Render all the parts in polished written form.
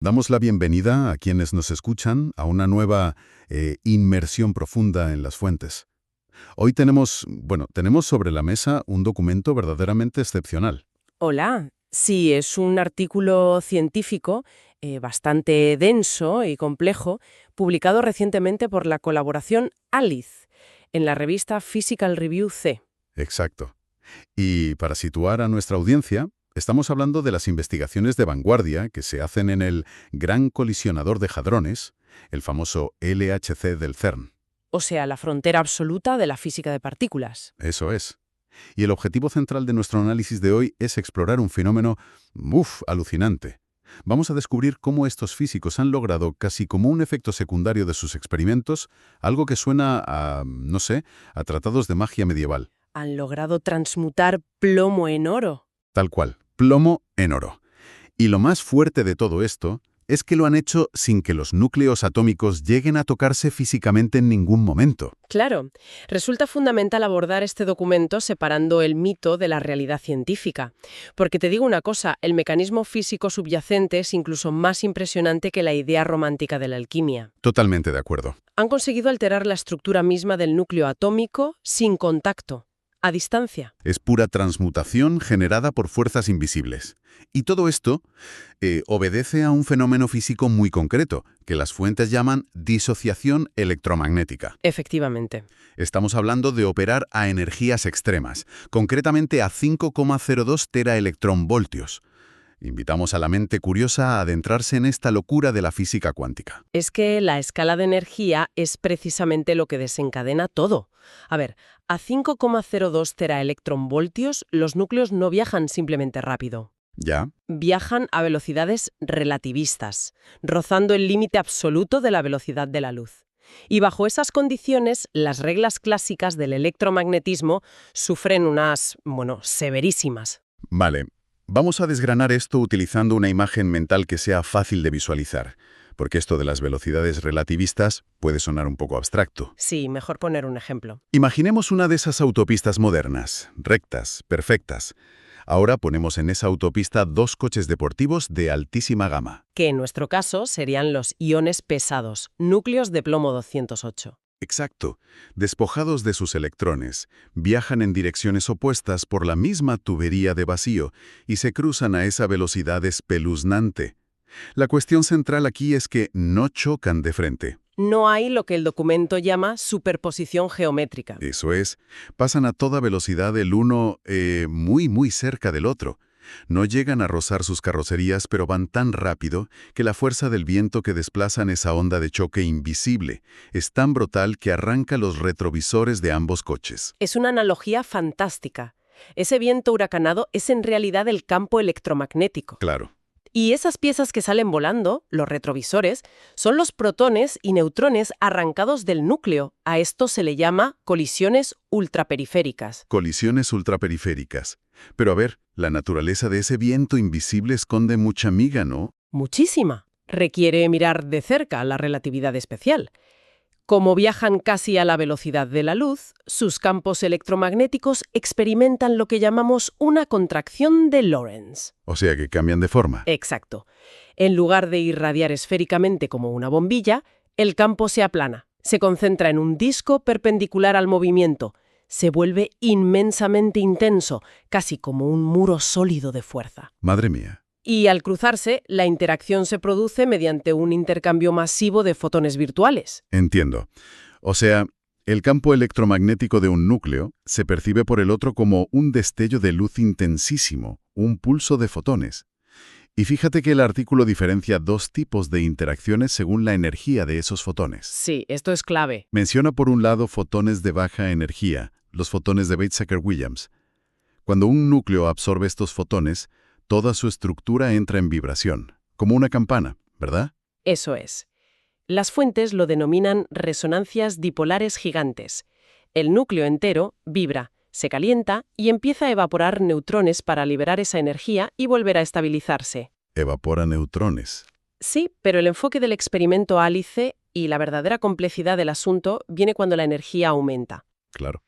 Damos la bienvenida a quienes nos escuchan a una nueva inmersión profunda en las fuentes. Hoy tenemos sobre la mesa un documento verdaderamente excepcional. Hola, sí, es un artículo científico bastante denso y complejo, publicado recientemente por la colaboración ALICE en la revista Physical Review C. Exacto. Y para situar a nuestra audiencia, estamos hablando de las investigaciones de vanguardia que se hacen en el Gran Colisionador de Hadrones, el famoso LHC del CERN. O sea, la frontera absoluta de la física de partículas. Eso es. Y el objetivo central de nuestro análisis de hoy es explorar un fenómeno, alucinante. Vamos a descubrir cómo estos físicos han logrado, casi como un efecto secundario de sus experimentos, algo que suena a, no sé, a tratados de magia medieval. Han logrado transmutar plomo en oro. Tal cual, plomo en oro. Y lo más fuerte de todo esto es que lo han hecho sin que los núcleos atómicos lleguen a tocarse físicamente en ningún momento. Claro, resulta fundamental abordar este documento separando el mito de la realidad científica. Porque te digo una cosa, el mecanismo físico subyacente es incluso más impresionante que la idea romántica de la alquimia. Totalmente de acuerdo. Han conseguido alterar la estructura misma del núcleo atómico sin contacto, a distancia. Es pura transmutación generada por fuerzas invisibles. Y todo esto obedece a un fenómeno físico muy concreto, que las fuentes llaman disociación electromagnética. Efectivamente. Estamos hablando de operar a energías extremas, concretamente a 5,02 teraelectronvoltios. Invitamos a la mente curiosa a adentrarse en esta locura de la física cuántica. Es que la escala de energía es precisamente lo que desencadena todo. A ver, a 5,02 teraelectronvoltios los núcleos no viajan simplemente rápido. ¿Ya? Viajan a velocidades relativistas, rozando el límite absoluto de la velocidad de la luz. Y bajo esas condiciones, las reglas clásicas del electromagnetismo sufren unas, severísimas. Vale. Vamos a desgranar esto utilizando una imagen mental que sea fácil de visualizar, porque esto de las velocidades relativistas puede sonar un poco abstracto. Sí, mejor poner un ejemplo. Imaginemos una de esas autopistas modernas, rectas, perfectas. Ahora ponemos en esa autopista dos coches deportivos de altísima gama. Que en nuestro caso serían los iones pesados, núcleos de plomo 208. Exacto. Despojados de sus electrones, viajan en direcciones opuestas por la misma tubería de vacío y se cruzan a esa velocidad espeluznante. La cuestión central aquí es que no chocan de frente. No hay lo que el documento llama superposición geométrica. Eso es, pasan a toda velocidad el uno muy cerca del otro. No llegan a rozar sus carrocerías, pero van tan rápido que la fuerza del viento que desplazan esa onda de choque invisible es tan brutal que arranca los retrovisores de ambos coches. Es una analogía fantástica. Ese viento huracanado es en realidad el campo electromagnético. Claro. Y esas piezas que salen volando, los retrovisores, son los protones y neutrones arrancados del núcleo. A esto se le llama colisiones ultraperiféricas. Colisiones ultraperiféricas. Pero a ver, la naturaleza de ese viento invisible esconde mucha miga, ¿no? Muchísima. Requiere mirar de cerca la relatividad especial. Como viajan casi a la velocidad de la luz, sus campos electromagnéticos experimentan lo que llamamos una contracción de Lorentz. O sea que cambian de forma. Exacto. En lugar de irradiar esféricamente como una bombilla, el campo se aplana, se concentra en un disco perpendicular al movimiento, se vuelve inmensamente intenso, casi como un muro sólido de fuerza. Madre mía. Y al cruzarse, la interacción se produce mediante un intercambio masivo de fotones virtuales. Entiendo. O sea, el campo electromagnético de un núcleo se percibe por el otro como un destello de luz intensísimo, un pulso de fotones. Y fíjate que el artículo diferencia dos tipos de interacciones según la energía de esos fotones. Sí, esto es clave. Menciona por un lado fotones de baja energía, los fotones de Weizsäcker-Williams. Cuando un núcleo absorbe estos fotones, toda su estructura entra en vibración, como una campana, ¿verdad? Eso es. Las fuentes lo denominan resonancias dipolares gigantes. El núcleo entero vibra, se calienta y empieza a evaporar neutrones para liberar esa energía y volver a estabilizarse. Evapora neutrones. Sí, pero el enfoque del experimento ALICE y la verdadera complejidad del asunto viene cuando la energía aumenta. Claro.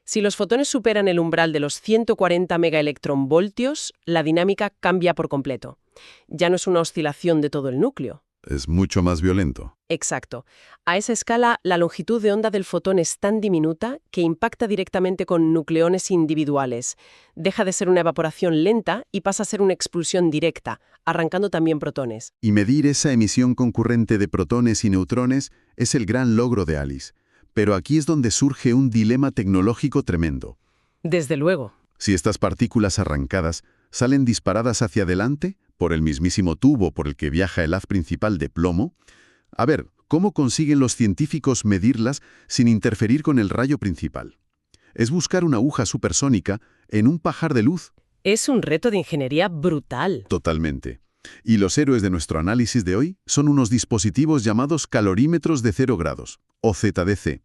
Si los fotones superan el umbral de los 140 megaelectronvoltios, la dinámica cambia por completo. Ya no es una oscilación de todo el núcleo. Es mucho más violento. Exacto. A esa escala, la longitud de onda del fotón es tan diminuta que impacta directamente con nucleones individuales. Deja de ser una evaporación lenta y pasa a ser una expulsión directa, arrancando también protones. Y medir esa emisión concurrente de protones y neutrones es el gran logro de ALICE. Pero aquí es donde surge un dilema tecnológico tremendo. Desde luego. Si estas partículas arrancadas salen disparadas hacia adelante, por el mismísimo tubo por el que viaja el haz principal de plomo, a ver, ¿cómo consiguen los científicos medirlas sin interferir con el rayo principal? Es buscar una aguja supersónica en un pajar de luz. Es un reto de ingeniería brutal. Totalmente. Y los héroes de nuestro análisis de hoy son unos dispositivos llamados calorímetros de 0 grados, o ZDC.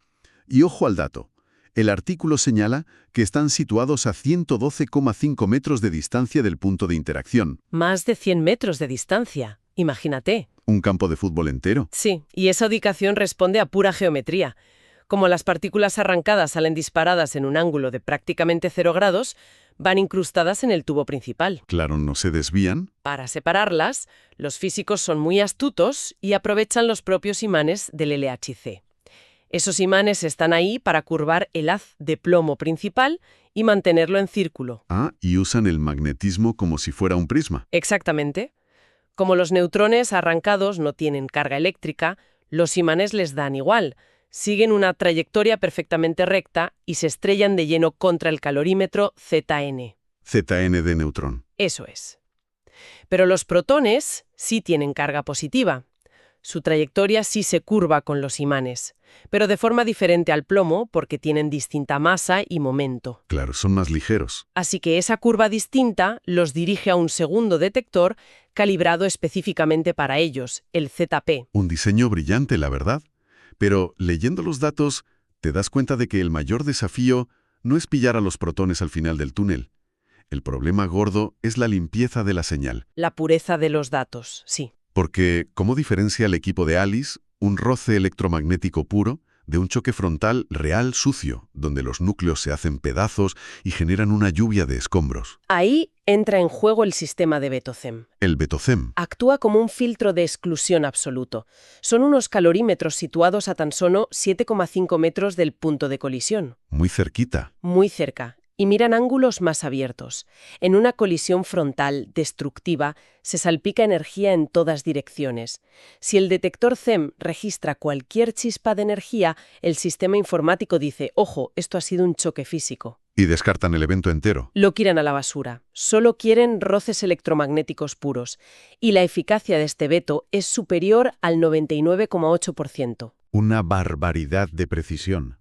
Y ojo al dato. El artículo señala que están situados a 112,5 metros de distancia del punto de interacción. Más de 100 metros de distancia. Imagínate. ¿Un campo de fútbol entero? Sí, y esa ubicación responde a pura geometría. Como las partículas arrancadas salen disparadas en un ángulo de prácticamente 0 grados, van incrustadas en el tubo principal. Claro, no se desvían. Para separarlas, los físicos son muy astutos y aprovechan los propios imanes del LHC. Esos imanes están ahí para curvar el haz de plomo principal y mantenerlo en círculo. Ah, y usan el magnetismo como si fuera un prisma. Exactamente. Como los neutrones arrancados no tienen carga eléctrica, los imanes les dan igual. Siguen una trayectoria perfectamente recta y se estrellan de lleno contra el calorímetro ZN. ZN de neutrón. Eso es. Pero los protones sí tienen carga positiva. Su trayectoria sí se curva con los imanes, pero de forma diferente al plomo porque tienen distinta masa y momento. Claro, son más ligeros. Así que esa curva distinta los dirige a un segundo detector calibrado específicamente para ellos, el ZP. Un diseño brillante, la verdad. Pero leyendo los datos, te das cuenta de que el mayor desafío no es pillar a los protones al final del túnel. El problema gordo es la limpieza de la señal. La pureza de los datos, sí. Porque, ¿cómo diferencia el equipo de ALICE un roce electromagnético puro de un choque frontal real sucio, donde los núcleos se hacen pedazos y generan una lluvia de escombros? Ahí entra en juego el sistema de Betocem. El Betocem. Actúa como un filtro de exclusión absoluto. Son unos calorímetros situados a tan solo 7,5 metros del punto de colisión. Muy cerquita. Muy cerca. Y miran ángulos más abiertos. En una colisión frontal destructiva se salpica energía en todas direcciones. Si el detector CEM registra cualquier chispa de energía, el sistema informático dice, ojo, esto ha sido un choque físico. Y descartan el evento entero. Lo tiran a la basura. Solo quieren roces electromagnéticos puros. Y la eficacia de este veto es superior al 99,8%. Una barbaridad de precisión.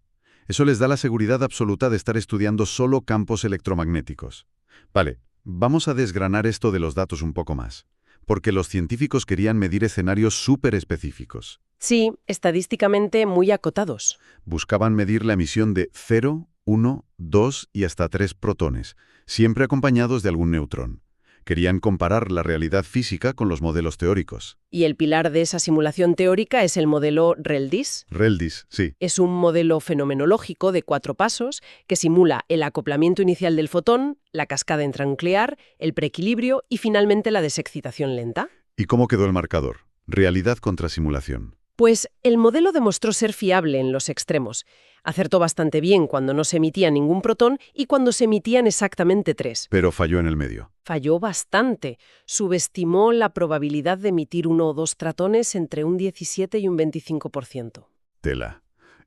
Eso les da la seguridad absoluta de estar estudiando solo campos electromagnéticos. Vale, vamos a desgranar esto de los datos un poco más, porque los científicos querían medir escenarios súper específicos. Sí, estadísticamente muy acotados. Buscaban medir la emisión de 0, 1, 2 y hasta 3 protones, siempre acompañados de algún neutrón. Querían comparar la realidad física con los modelos teóricos. Y el pilar de esa simulación teórica es el modelo RELDIS. RELDIS, sí. Es un modelo fenomenológico de 4 pasos que simula el acoplamiento inicial del fotón, la cascada intranuclear, el preequilibrio y finalmente la desexcitación lenta. ¿Y cómo quedó el marcador? Realidad contra simulación. Pues el modelo demostró ser fiable en los extremos. Acertó bastante bien cuando no se emitía ningún protón y cuando se emitían exactamente 3. Pero falló en el medio. Falló bastante. Subestimó la probabilidad de emitir 1 o 2 tratones entre un 17 y un 25%. Tela.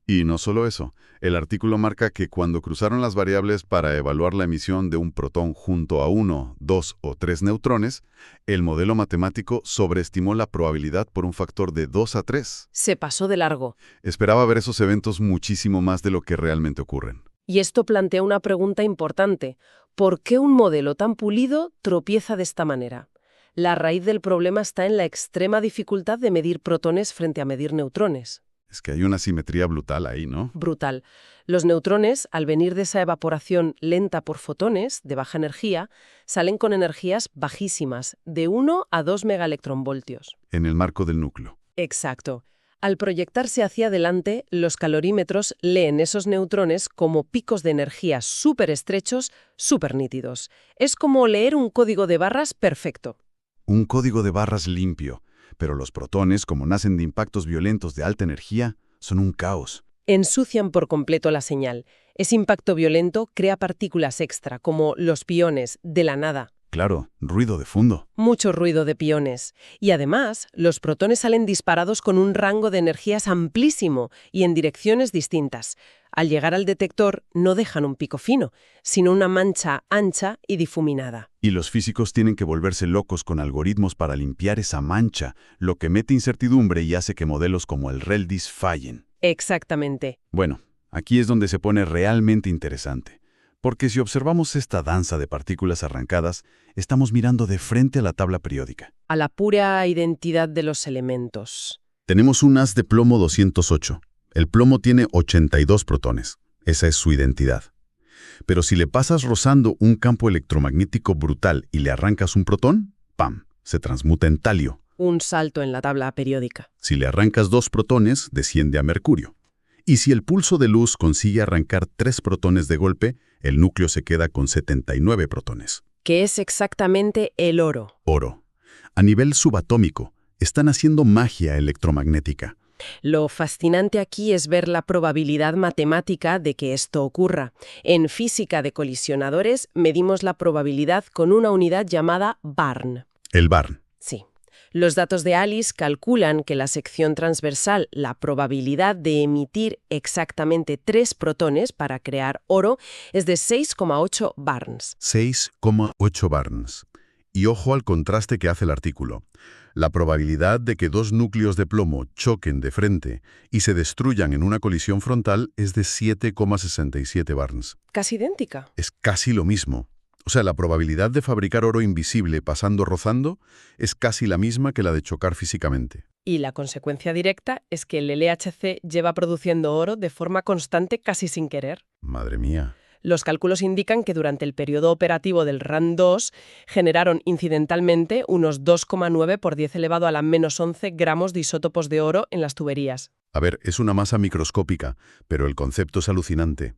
Y no solo eso, el artículo marca que cuando cruzaron las variables para evaluar la emisión de un protón junto a 1, 2 o 3 neutrones, el modelo matemático sobreestimó la probabilidad por un factor de 2 a 3. Se pasó de largo. Esperaba ver esos eventos muchísimo más de lo que realmente ocurren. Y esto plantea una pregunta importante. ¿Por qué un modelo tan pulido tropieza de esta manera? La raíz del problema está en la extrema dificultad de medir protones frente a medir neutrones. Es que hay una simetría brutal ahí, ¿no? Brutal. Los neutrones, al venir de esa evaporación lenta por fotones de baja energía, salen con energías bajísimas, de 1 a 2 megaelectronvoltios. En el marco del núcleo. Exacto. Al proyectarse hacia adelante, los calorímetros leen esos neutrones como picos de energía súper estrechos, súper nítidos. Es como leer un código de barras perfecto. un código de barras limpio, pero los protones, como nacen de impactos violentos de alta energía, son un caos. Ensucian por completo la señal. Ese impacto violento crea partículas extra, como los piones, de la nada. Claro, ruido de fondo. Mucho ruido de piones. Y además, los protones salen disparados con un rango de energías amplísimo y en direcciones distintas. Al llegar al detector, no dejan un pico fino, sino una mancha ancha y difuminada. Y los físicos tienen que volverse locos con algoritmos para limpiar esa mancha, lo que mete incertidumbre y hace que modelos como el ReLDIS fallen. Exactamente. Bueno, aquí es donde se pone realmente interesante. Porque si observamos esta danza de partículas arrancadas, estamos mirando de frente a la tabla periódica. A la pura identidad de los elementos. Tenemos un haz de plomo 208. El plomo tiene 82 protones. Esa es su identidad. Pero si le pasas rozando un campo electromagnético brutal y le arrancas un protón, ¡pam!, se transmuta en talio. Un salto en la tabla periódica. Si le arrancas 2 protones, desciende a mercurio. Y si el pulso de luz consigue arrancar 3 protones de golpe, el núcleo se queda con 79 protones. Que es exactamente el oro. Oro. A nivel subatómico, están haciendo magia electromagnética. Lo fascinante aquí es ver la probabilidad matemática de que esto ocurra. En física de colisionadores medimos la probabilidad con una unidad llamada Barn. El Barn. Sí. Los datos de ALICE calculan que la sección transversal, la probabilidad de emitir exactamente 3 protones para crear oro, es de 6,8 barns. 6,8 barns. Y ojo al contraste que hace el artículo. La probabilidad de que 2 núcleos de plomo choquen de frente y se destruyan en una colisión frontal es de 7,67 barns. Casi idéntica. Es casi lo mismo. O sea, la probabilidad de fabricar oro invisible pasando rozando es casi la misma que la de chocar físicamente. Y la consecuencia directa es que el LHC lleva produciendo oro de forma constante casi sin querer. Madre mía. Los cálculos indican que durante el periodo operativo del RAN 2 generaron incidentalmente unos 2,9 por 10 elevado a la menos 11 gramos de isótopos de oro en las tuberías. A ver, es una masa microscópica, pero el concepto es alucinante.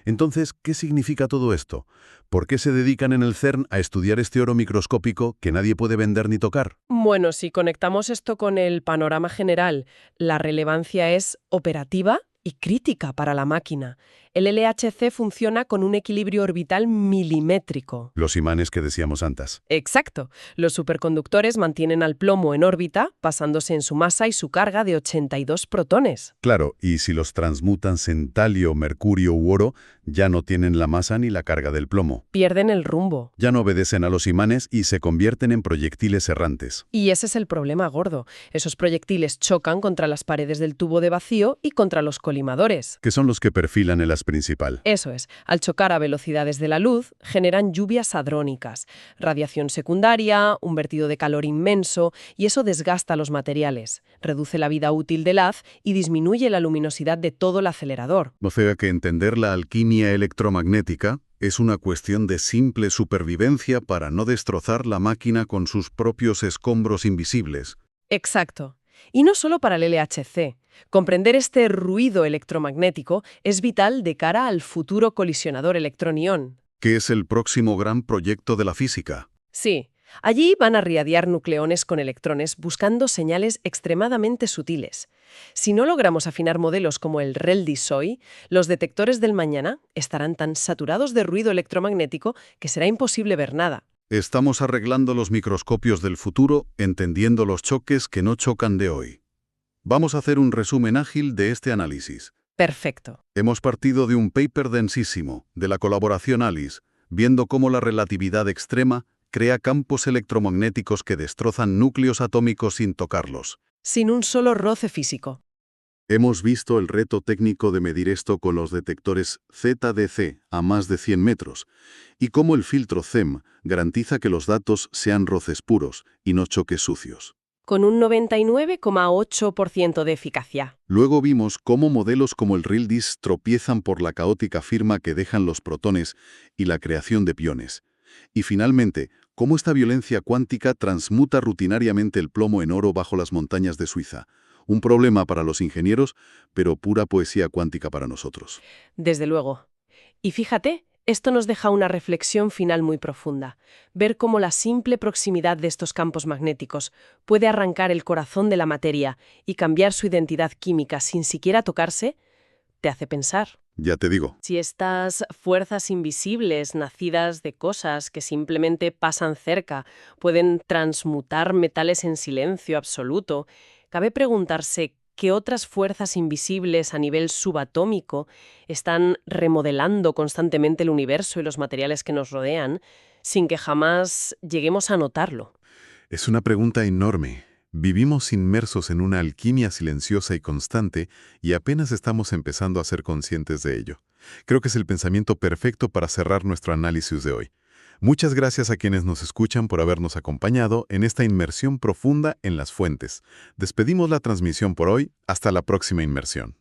Entonces, ¿qué significa todo esto? ¿Por qué se dedican en el CERN a estudiar este oro microscópico que nadie puede vender ni tocar? Bueno, si conectamos esto con el panorama general, la relevancia es operativa y crítica para la máquina. El LHC funciona con un equilibrio orbital milimétrico. Los imanes que decíamos antes. Exacto. Los superconductores mantienen al plomo en órbita, basándose en su masa y su carga de 82 protones. Claro, y si los transmutan en talio, mercurio u oro, ya no tienen la masa ni la carga del plomo. Pierden el rumbo. Ya no obedecen a los imanes y se convierten en proyectiles errantes. Y ese es el problema gordo. Esos proyectiles chocan contra las paredes del tubo de vacío y contra los colimadores. Que son los que perfilan el haz principal. Eso es. Al chocar a velocidades de la luz, generan lluvias hadrónicas, radiación secundaria, un vertido de calor inmenso, y eso desgasta los materiales, reduce la vida útil del haz y disminuye la luminosidad de todo el acelerador. O sea que entender la alquimia electromagnética es una cuestión de simple supervivencia para no destrozar la máquina con sus propios escombros invisibles. Exacto. Y no solo para el LHC. Comprender este ruido electromagnético es vital de cara al futuro colisionador electrón-ion. Que es el próximo gran proyecto de la física. Sí. Allí van a irradiar nucleones con electrones buscando señales extremadamente sutiles. Si no logramos afinar modelos como el ReLDIS-SOI, los detectores del mañana estarán tan saturados de ruido electromagnético que será imposible ver nada. Estamos arreglando los microscopios del futuro, entendiendo los choques que no chocan de hoy. Vamos a hacer un resumen ágil de este análisis. Perfecto. Hemos partido de un paper densísimo, de la colaboración ALICE, viendo cómo la relatividad extrema crea campos electromagnéticos que destrozan núcleos atómicos sin tocarlos. Sin un solo roce físico. Hemos visto el reto técnico de medir esto con los detectores ZDC a más de 100 metros y cómo el filtro CEM garantiza que los datos sean roces puros y no choques sucios. Con un 99,8% de eficacia. Luego vimos cómo modelos como el ReLDIS tropiezan por la caótica firma que dejan los protones y la creación de piones. Y finalmente, cómo esta violencia cuántica transmuta rutinariamente el plomo en oro bajo las montañas de Suiza. Un problema para los ingenieros, pero pura poesía cuántica para nosotros. Desde luego. Y fíjate, Esto nos deja una reflexión final muy profunda. Ver cómo la simple proximidad de estos campos magnéticos puede arrancar el corazón de la materia y cambiar su identidad química sin siquiera tocarse, te hace pensar. Ya te digo. Si estas fuerzas invisibles, nacidas de cosas que simplemente pasan cerca, pueden transmutar metales en silencio absoluto, cabe preguntarse qué otras fuerzas invisibles a nivel subatómico están remodelando constantemente el universo y los materiales que nos rodean, sin que jamás lleguemos a notarlo. Es una pregunta enorme. Vivimos inmersos en una alquimia silenciosa y constante y apenas estamos empezando a ser conscientes de ello. Creo que es el pensamiento perfecto para cerrar nuestro análisis de hoy. Muchas gracias a quienes nos escuchan por habernos acompañado en esta inmersión profunda en las fuentes. Despedimos la transmisión por hoy. Hasta la próxima inmersión.